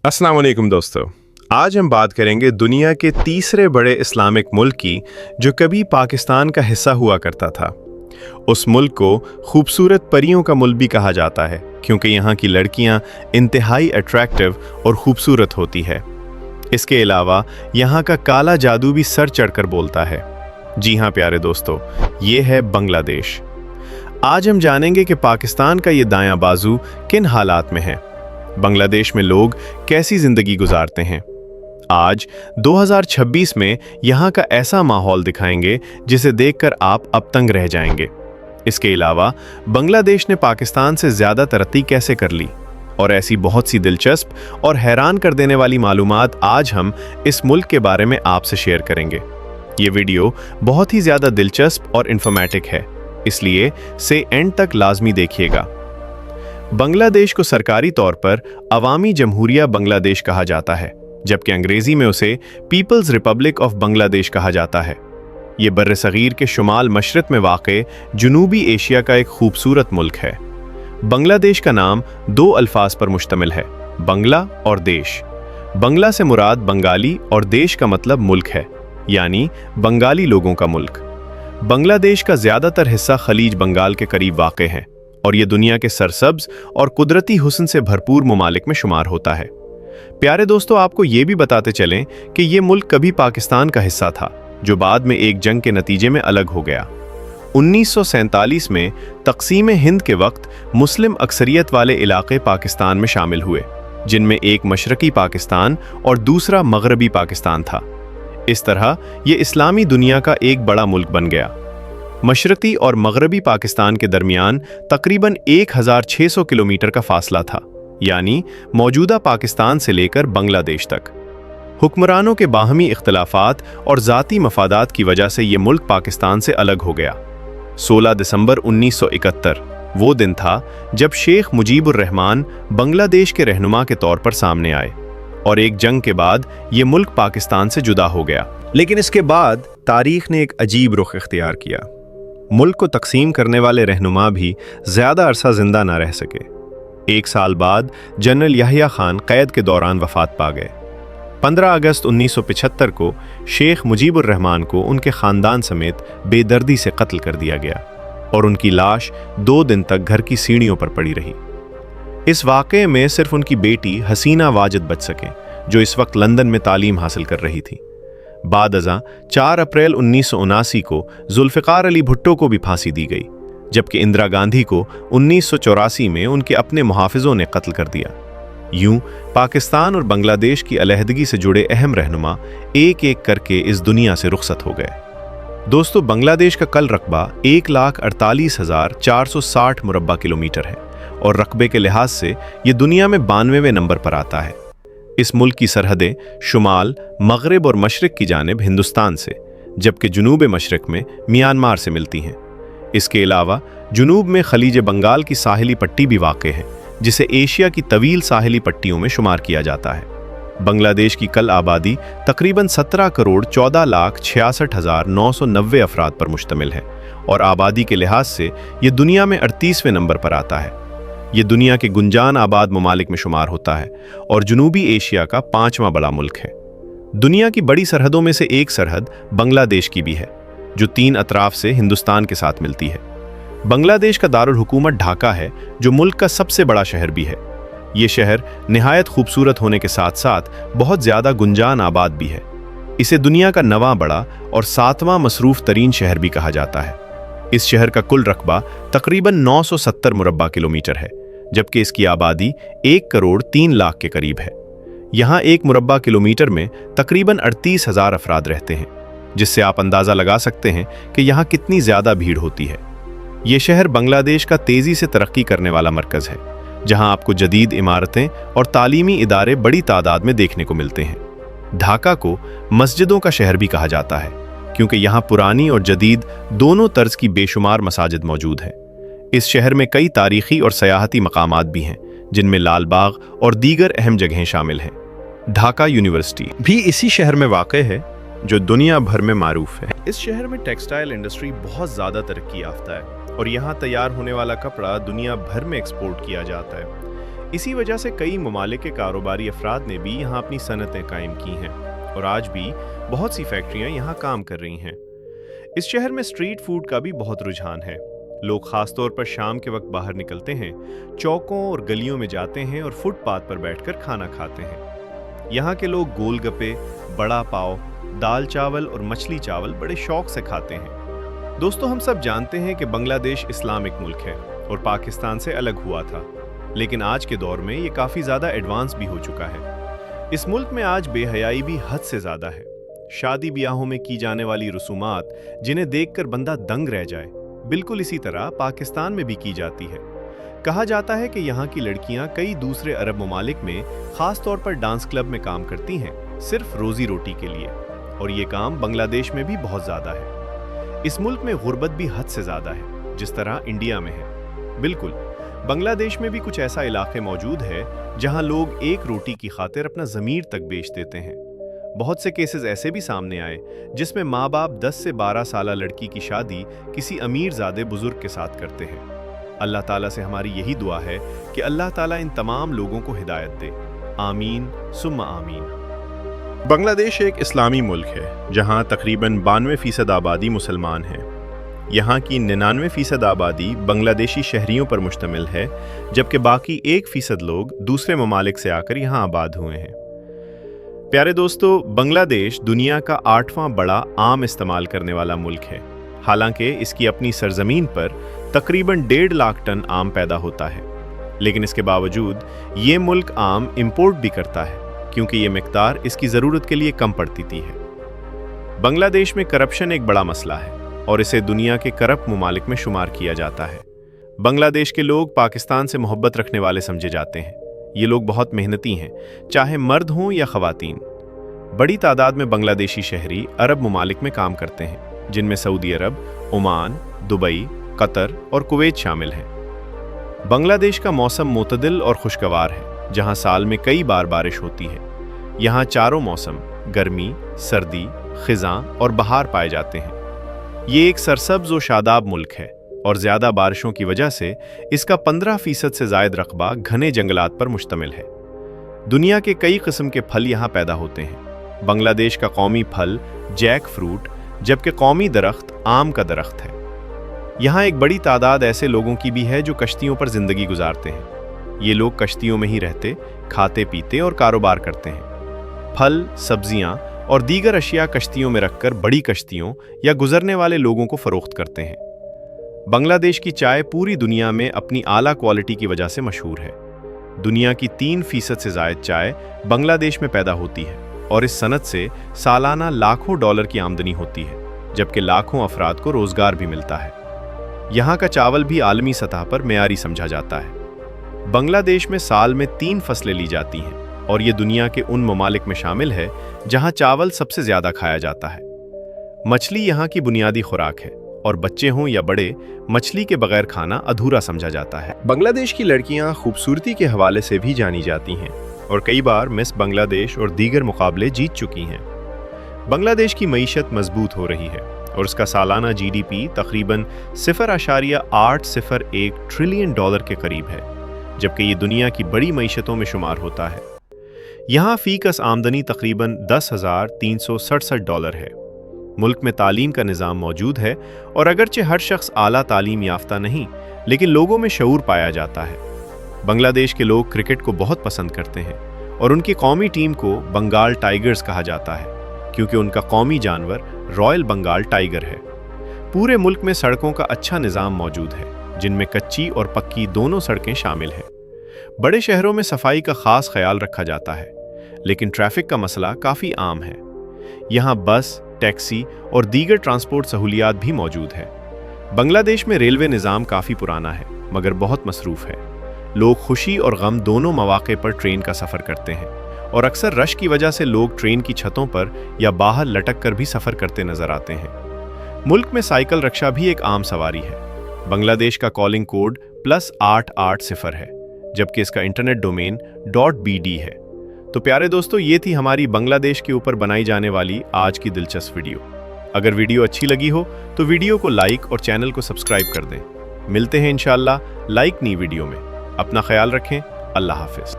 अस्सलाम वालेकुम दोस्तों, आज हम बात करेंगे दुनिया के तीसरे बड़े इस्लामिक मुल्क की जो कभी पाकिस्तान का हिस्सा हुआ करता था। उस मुल्क को खूबसूरत परियों का मुल्क भी कहा जाता है क्योंकि यहाँ की लड़कियाँ इंतहाई अट्रैक्टिव और खूबसूरत होती है। इसके अलावा यहाँ का काला जादू भी सर चढ़कर बोलता है। जी हाँ प्यारे दोस्तों, ये है बांग्लादेश। आज हम जानेंगे कि पाकिस्तान का ये दायां बाजू किन हालात में है, बांग्लादेश में लोग कैसी जिंदगी गुजारते हैं। आज 2026 में यहाँ का ऐसा माहौल दिखाएंगे जिसे देखकर आप अब तंग रह जाएंगे। इसके अलावा बांग्लादेश ने पाकिस्तान से ज्यादा तरक्की कैसे कर ली और ऐसी बहुत सी दिलचस्प और हैरान कर देने वाली मालूमात आज हम इस मुल्क के बारे में आपसे शेयर करेंगे। ये वीडियो बहुत ही ज्यादा दिलचस्प और इंफॉर्मेटिव है, इसलिए से एंड तक लाजमी देखिएगा। बांग्लादेश को सरकारी तौर पर अवामी जमहूरिया बांग्लादेश कहा जाता है, जबकि अंग्रेजी में उसे पीपल्स रिपब्लिक ऑफ बांग्लादेश कहा जाता है। ये बर्र-ए-सगीर के शुमाल मशरक में वाक़े जनूबी एशिया का एक खूबसूरत मुल्क है। बांग्लादेश का नाम दो अल्फाज पर मुश्तमिल है, बंगला और देश। बंगला से मुराद बंगाली और देश का मतलब मुल्क है, यानी बंगाली लोगों का मुल्क। बांग्लादेश का ज्यादातर हिस्सा खलीज बंगाल के करीब वाक़े है और ये दुनिया के सरसब्ज और कुदरती हुस्न से भरपूर ममालिक में शुमार होता है। प्यारे दोस्तों, आपको ये भी बताते चलें कि ये मुल्क कभी पाकिस्तान का हिस्सा था, जो बाद में एक जंग के नतीजे में अलग हो गया। 1947 में तक़सीम हिंद के वक्त मुस्लिम अक्सरियत वाले इलाके पाकिस्तान में शामिल हुए, जिनमें एक मशरकी पाकिस्तान और दूसरा मगरबी पाकिस्तान था। इस तरह ये इस्लामी दुनिया का एक बड़ा मुल्क बन गया। मशरकी और मगरबी पाकिस्तान के दरमियान तकरीबन 1600 किलोमीटर का फासला था, यानी मौजूदा पाकिस्तान से लेकर बांग्लादेश तक। हुक्मरानों के बाहमी इख्तलाफात और ज़ाती मफादात की वजह से ये मुल्क पाकिस्तान से अलग हो गया। 16 दिसंबर 1971 वो दिन था जब शेख मुजीबुर रहमान बांग्लादेश के रहनुमा के तौर पर सामने आए और एक जंग के बाद ये मुल्क पाकिस्तान से जुदा हो गया। लेकिन इसके बाद तारीख ने एक अजीब रुख इख्तियार किया। मुल्क को तकसीम करने वाले रहनुमा भी ज़्यादा अरसा जिंदा ना रह सके। 1 साल बाद जनरल याहिया खान कैद के दौरान वफात पा गए। 15 अगस्त 1975 को शेख मुजीबुर रहमान को उनके ख़ानदान समेत बेदर्दी से कत्ल कर दिया गया और उनकी लाश 2 दिन तक घर की सीढ़ियों पर पड़ी रही। इस वाक़े में सिर्फ उनकी बेटी हसीना वाजिद बच सके, जो इस वक्त लंदन में तालीम हासिल कर रही थी। बाद अज़ां 4 अप्रैल 1979 को जुल्फ़िकार अली भुट्टो को भी फांसी दी गई, जबकि इंदिरा गांधी को 1984 में उनके अपने मुहाफ़िज़ों ने कत्ल कर दिया। यूं पाकिस्तान और बांग्लादेश की अलहदगी से जुड़े अहम रहनुमा एक एक करके इस दुनिया से रुखसत हो गए। दोस्तों, बांग्लादेश का कल रकबा 1,48,460 मुरब्बा किलोमीटर है और रकबे के लिहाज से ये दुनिया में 92वें नंबर पर आता है। इस मुल्क की सरहदें शुमाल, मगरिब और मशरिक की जानिब हिंदुस्तान से, जबकि जुनूब मशरिक में म्यांमार से मिलती हैं। इसके अलावा जुनूब में खलीज बंगाल की साहिली पट्टी भी वाक़ है, जिसे एशिया की तवील साहिली पट्टियों में शुमार किया जाता है। बांग्लादेश की कल आबादी तकरीबन 17,14,66,990 अफराद पर मुश्तमिल है और आबादी के लिहाज से ये दुनिया में 38वें नंबर पर आता है। ये दुनिया के गुंजान आबाद ममालिक में शुमार होता है और जनूबी एशिया का 5वां बड़ा मुल्क है। दुनिया की बड़ी सरहदों में से एक सरहद बांग्लादेश की भी है, जो 3 अतराफ से हिंदुस्तान के साथ मिलती है। बांग्लादेश का दारुल हुकूमत ढाका है, जो मुल्क का सबसे बड़ा शहर भी है। ये शहर निहायत खूबसूरत होने के साथ साथ बहुत ज़्यादा गुंजान आबाद भी है। इसे दुनिया का 9वां बड़ा और 7वां मसरूफ़ तरीन शहर भी कहा जाता है। इस शहर का कुल रकबा तकरीबन 970 मुरब्बा किलोमीटर है, जबकि इसकी आबादी 1,03,00,000 के करीब है। यहाँ 1 मुरब्बा किलोमीटर में तकरीबन 38,000 अफराद रहते हैं, जिससे आप अंदाज़ा लगा सकते हैं कि यहाँ कितनी ज़्यादा भीड़ होती है। ये शहर बांग्लादेश का तेज़ी से तरक्की करने वाला मरकज़ है, जहाँ आपको जदीद इमारतें और तालीमी इदारे बड़ी तादाद में देखने को मिलते हैं। ढाका को मस्जिदों का शहर भी कहा जाता है, क्योंकि यहाँ पुरानी और जदीद दोनों तर्ज की बेशुमार मसाजिद मौजूद हैं। इस शहर में कई तारीखी और सयाहती मकामात भी हैं, जिनमें लाल बाग और दीगर अहम जगहें शामिल हैं। ढाका यूनिवर्सिटी भी इसी शहर में वाक़ है, जो दुनिया भर में मारूफ है। इस शहर में टेक्सटाइल इंडस्ट्री बहुत ज़्यादा तरक्की याफ्ता है और यहाँ तैयार होने वाला कपड़ा दुनिया भर में एक्सपोर्ट किया जाता है। इसी वजह से कई ममालिक के कारोबारी अफराद ने भी यहाँ अपनी सनतें कायम की हैं और आज भी बहुत सी फैक्ट्रियाँ यहाँ काम कर रही हैं। इस शहर में स्ट्रीट फूड का भी बहुत रुझान है। लोग खासतौर पर शाम के वक्त बाहर निकलते हैं, चौकों और गलियों में जाते हैं और फुटपाथ पर बैठकर खाना खाते हैं। यहाँ के लोग गोलगप्पे, बड़ा पाव, दाल चावल और मछली चावल बड़े शौक से खाते हैं। दोस्तों, हम सब जानते हैं कि बांग्लादेश इस्लामिक मुल्क है और पाकिस्तान से अलग हुआ था, लेकिन आज के दौर में ये काफ़ी ज़्यादा एडवांस भी हो चुका है। इस मुल्क में आज बेहयाई भी हद से ज़्यादा है। शादी ब्याहों में की जाने वाली रसूमात जिन्हें देखकर बंदा दंग रह जाए, बिल्कुल इसी तरह पाकिस्तान में भी की जाती है। कहा जाता है कि यहाँ की लड़कियाँ कई दूसरे अरब ममालिक में ख़ास तौर पर डांस क्लब में काम करती हैं, सिर्फ रोज़ी रोटी के लिए, और ये काम बांग्लादेश में भी बहुत ज़्यादा है। इस मुल्क में गुर्बत भी हद से ज़्यादा है, जिस तरह इंडिया में है। बिल्कुल, बांग्लादेश में भी कुछ ऐसा इलाके मौजूद है जहाँ लोग एक रोटी की खातिर अपना ज़मीर तक बेच देते हैं। बहुत से केसेस ऐसे भी सामने आए जिसमें माँ बाप 10 से 12 साल लड़की की शादी किसी अमीर ज़ादे बुजुर्ग के साथ करते हैं। अल्लाह ताला से हमारी यही दुआ है कि अल्लाह ताला इन तमाम लोगों को हिदायत दे। आमीन सुम्मा आमीन। बांग्लादेश एक इस्लामी मुल्क है जहाँ तकरीबन 92% आबादी मुसलमान है। यहाँ की 99% आबादी बांग्लादेशी शहरियों पर मुश्तमिल है, जबकि बाकी 1% लोग दूसरे ममालिक से आकर यहाँ आबाद हुए हैं। प्यारे दोस्तों, बांग्लादेश दुनिया का 8वां बड़ा आम इस्तेमाल करने वाला मुल्क है। हालांकि इसकी अपनी सरजमीन पर तकरीबन 1.5 लाख टन आम पैदा होता है, लेकिन इसके बावजूद ये मुल्क आम इंपोर्ट भी करता है क्योंकि ये मिकदार इसकी ज़रूरत के लिए कम पड़ती है। बांग्लादेश में करप्शन एक बड़ा मसला है और इसे दुनिया के करप्ट ममालिक में शुमार किया जाता है। बांग्लादेश के लोग पाकिस्तान से मोहब्बत रखने वाले समझे जाते हैं। ये लोग बहुत मेहनती हैं, चाहे मर्द हों या ख़वातीन। बड़ी तादाद में बांग्लादेशी शहरी अरब ममालिक में काम करते हैं, जिनमें सऊदी अरब, ओमान, दुबई, कतर और कुवैत शामिल हैं। बांग्लादेश का मौसम मोतदिल और खुशगवार है, जहाँ साल में कई बार बारिश होती है। यहाँ चारों मौसम गर्मी, सर्दी, खिज़ां और बहार पाए जाते हैं। ये एक सरसब्ज और शादाब मुल्क है और ज़्यादा बारिशों की वजह से इसका 15% से ज़ायद रकबा घने जंगलात पर मुश्तमिल है। दुनिया के कई किस्म के फल यहाँ पैदा होते हैं। बांग्लादेश का कौमी फल जैक फ्रूट, जबकि कौमी दरख्त आम का दरख्त है। यहाँ एक बड़ी तादाद ऐसे लोगों की भी है जो कश्तियों पर ज़िंदगी गुजारते हैं। ये लोग कश्तियों में ही रहते, खाते पीते और कारोबार करते हैं। फल, सब्जियाँ और दीगर अशिया कश्तियों में रखकर बड़ी कश्तियों या गुजरने वाले लोगों को फ़रोख्त करते हैं। बांग्लादेश की चाय पूरी दुनिया में अपनी आला क्वालिटी की वजह से मशहूर है। दुनिया की 3% से ज़ायद चाय बांग्लादेश में पैदा होती है और इस सनत से सालाना लाखों डॉलर की आमदनी होती है, जबकि लाखों अफराद को रोज़गार भी मिलता है। यहाँ का चावल भी आलमी सतह पर मेयारी समझा जाता है। बांग्लादेश में साल में 3 फसलें ली जाती हैं और ये दुनिया के उन ममालिक में शामिल है जहाँ चावल सबसे ज़्यादा खाया जाता है। मछली यहाँ की बुनियादी खुराक है और बच्चे हों या बड़े, मछली के बगैर खाना अधूरा समझा जाता है। बांग्लादेश की लड़कियाँ खूबसूरती के हवाले से भी जानी जाती हैं और कई बार मिस बांग्लादेश और दीगर मुकाबले जीत चुकी हैं। बांग्लादेश की मईशत मजबूत हो रही है और उसका सालाना GDP तकरीबन 0.801 ट्रिलियन डॉलर के करीब है, जबकि ये दुनिया की बड़ी मईशतों में शुमार होता है। यहाँ फ़ीकस आमदनी तकरीबन 10,367 डॉलर है। मुल्क में तालीम का निज़ाम मौजूद है और अगरचे हर शख्स आला तालीम याफ्ता नहीं, लेकिन लोगों में शऊर पाया जाता है। बांग्लादेश के लोग क्रिकेट को बहुत पसंद करते हैं और उनकी कौमी टीम को बंगाल टाइगर्स कहा जाता है, क्योंकि उनका कौमी जानवर रॉयल बंगाल टाइगर है। पूरे मुल्क में सड़कों का अच्छा निज़ाम मौजूद है, जिनमें कच्ची और पक्की दोनों सड़कें शामिल हैं। बड़े शहरों में सफाई का ख़ास ख्याल रखा जाता है, लेकिन ट्रैफिक का मसला काफ़ी आम है। यहाँ बस, टैक्सी और दीगर ट्रांसपोर्ट सहूलियात भी मौजूद है। बांग्लादेश में रेलवे निज़ाम काफ़ी पुराना है मगर बहुत मसरूफ़ है। लोग खुशी और गम दोनों मौक़े पर ट्रेन का सफ़र करते हैं और अक्सर रश की वजह से लोग ट्रेन की छतों पर या बाहर लटक कर भी सफ़र करते नज़र आते हैं। मुल्क में साइकिल रिक्शा भी एक आम सवारी है। बांग्लादेश का कॉलिंग कोड +880 है, जबकि इसका इंटरनेट डोमेन .bd है। तो प्यारे दोस्तों, ये थी हमारी बांग्लादेश के ऊपर बनाई जाने वाली आज की दिलचस्प वीडियो। अगर वीडियो अच्छी लगी हो तो वीडियो को लाइक और चैनल को सब्सक्राइब कर दें। मिलते हैं इंशाअल्लाह लाइक नई वीडियो में। अपना ख्याल रखें। اللہ حافظ.